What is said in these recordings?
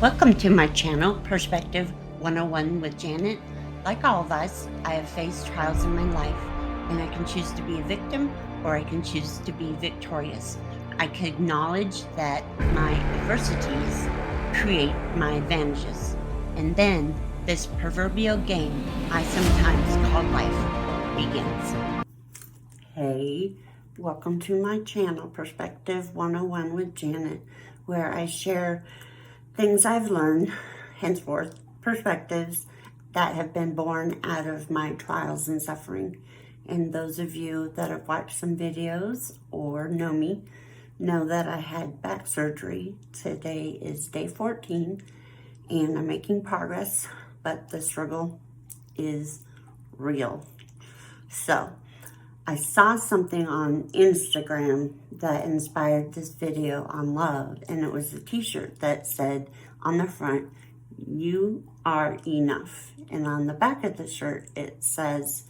Welcome to my channel, Perspective 101 with Janet. Like all of us, I have faced trials in my life, and I can choose to be a victim or I can choose to be victorious. I can acknowledge that my adversities create my advantages. And then this proverbial game I sometimes call life begins. Hey, welcome to my channel, Perspective 101 with Janet, where I share things I've learned, henceforth, perspectives that have been born out of my trials and suffering. And those of you that have watched some videos or know me know that I had back surgery. Today is day 14 and I'm making progress, but the struggle is real. So I saw something on Instagram that inspired this video on love, and it was a t-shirt that said on the front, "You are enough." And on the back of the shirt, it says,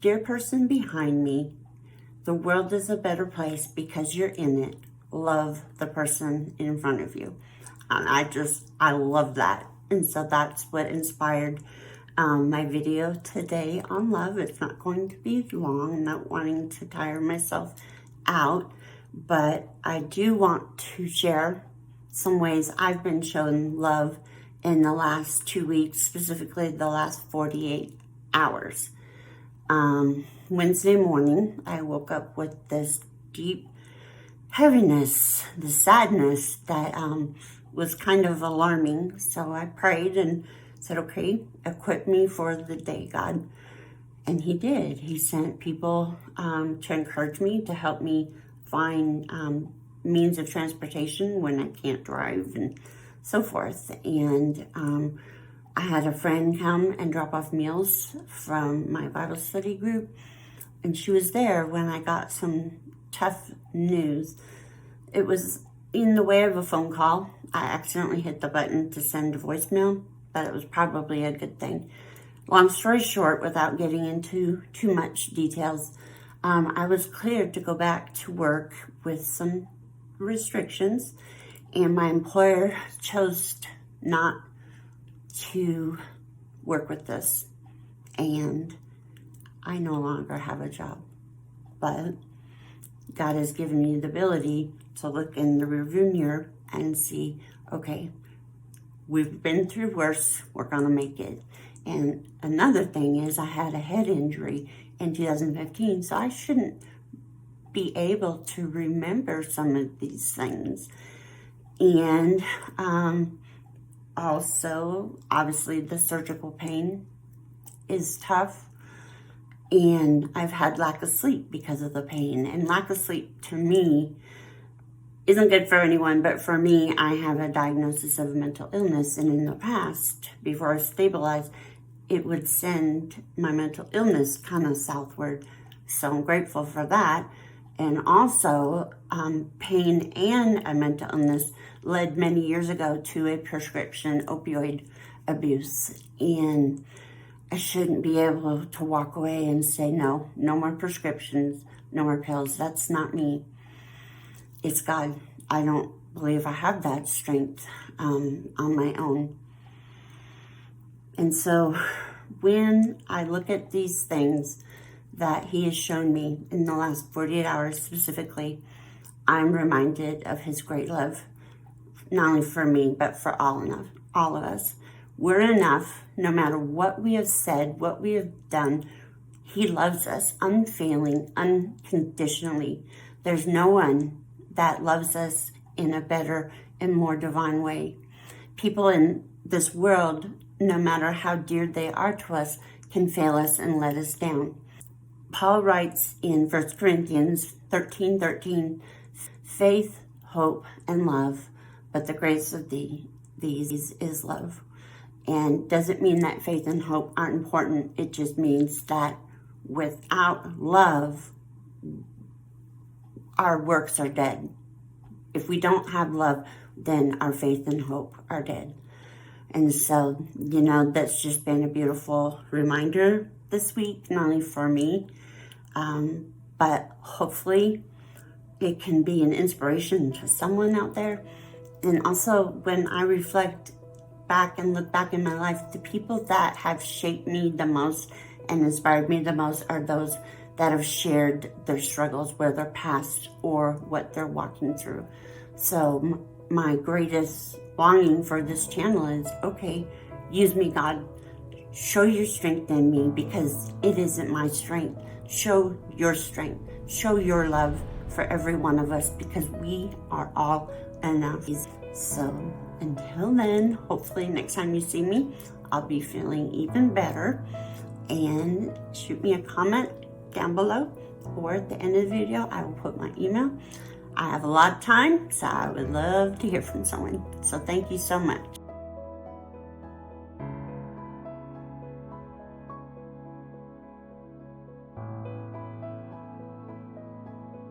"Dear person behind me, the world is a better place because you're in it. Love the person in front of you." And I love that. And so that's what inspired my video today on love. It's not going to be long. I'm not wanting to tire myself out, but I do want to share some ways I've been shown love in the last 2 weeks, specifically the last 48 hours. Wednesday morning, I woke up with this deep heaviness, the sadness that was kind of alarming. So I prayed and said, "Okay, equip me for the day, God." And he did. He sent people to encourage me, to help me find means of transportation when I can't drive and so forth. And I had a friend come and drop off meals from my Bible study group. And she was there when I got some tough news. It was in the way of a phone call. I accidentally hit the button to send a voicemail, but it was probably a good thing. Long story short, without getting into too much details, I was cleared to go back to work with some restrictions, and my employer chose not to work with this, and I no longer have a job. But God has given me the ability to look in the rearview mirror and see, okay, we've been through worse, we're gonna make it. And another thing is I had a head injury in 2015, so I shouldn't be able to remember some of these things. And also, obviously, the surgical pain is tough. And I've had lack of sleep because of the pain. And lack of sleep, to me, isn't good for anyone, but for me, I have a diagnosis of mental illness. And in the past, before I stabilized, it would send my mental illness kind of southward. So I'm grateful for that. And also, pain and a mental illness led many years ago to a prescription opioid abuse. And I shouldn't be able to walk away and say, no more prescriptions, no more pills. That's not me. It's God. I don't believe I have that strength on my own. And so when I look at these things that he has shown me in the last 48 hours specifically, I'm reminded of his great love, not only for me, but for all of us. We're enough, no matter what we have said, what we have done. He loves us unfailing, unconditionally. There's no one that loves us in a better and more divine way. People in this world, no matter how dear they are to us, can fail us and let us down. Paul writes in 1 Corinthians 13:13, "Faith, hope, and love, but the greatest of these is love." And doesn't mean that faith and hope aren't important. It just means that without love, our works are dead. If we don't have love, then our faith and hope are dead. And so, that's just been a beautiful reminder this week, not only for me, but hopefully it can be an inspiration to someone out there. And also, when I reflect back and look back in my life, the people that have shaped me the most and inspired me the most are those that have shared their struggles, where they're past or what they're walking through. So my greatest longing for this channel is, okay, use me, God. Show your strength in me, because it isn't my strength. Show your strength. Show your love for every one of us, because we are all enough. So until then, hopefully next time you see me, I'll be feeling even better. And shoot me a comment down below, or at the end of the video, I will put my email. I have a lot of time, so I would love to hear from someone. So thank you so much.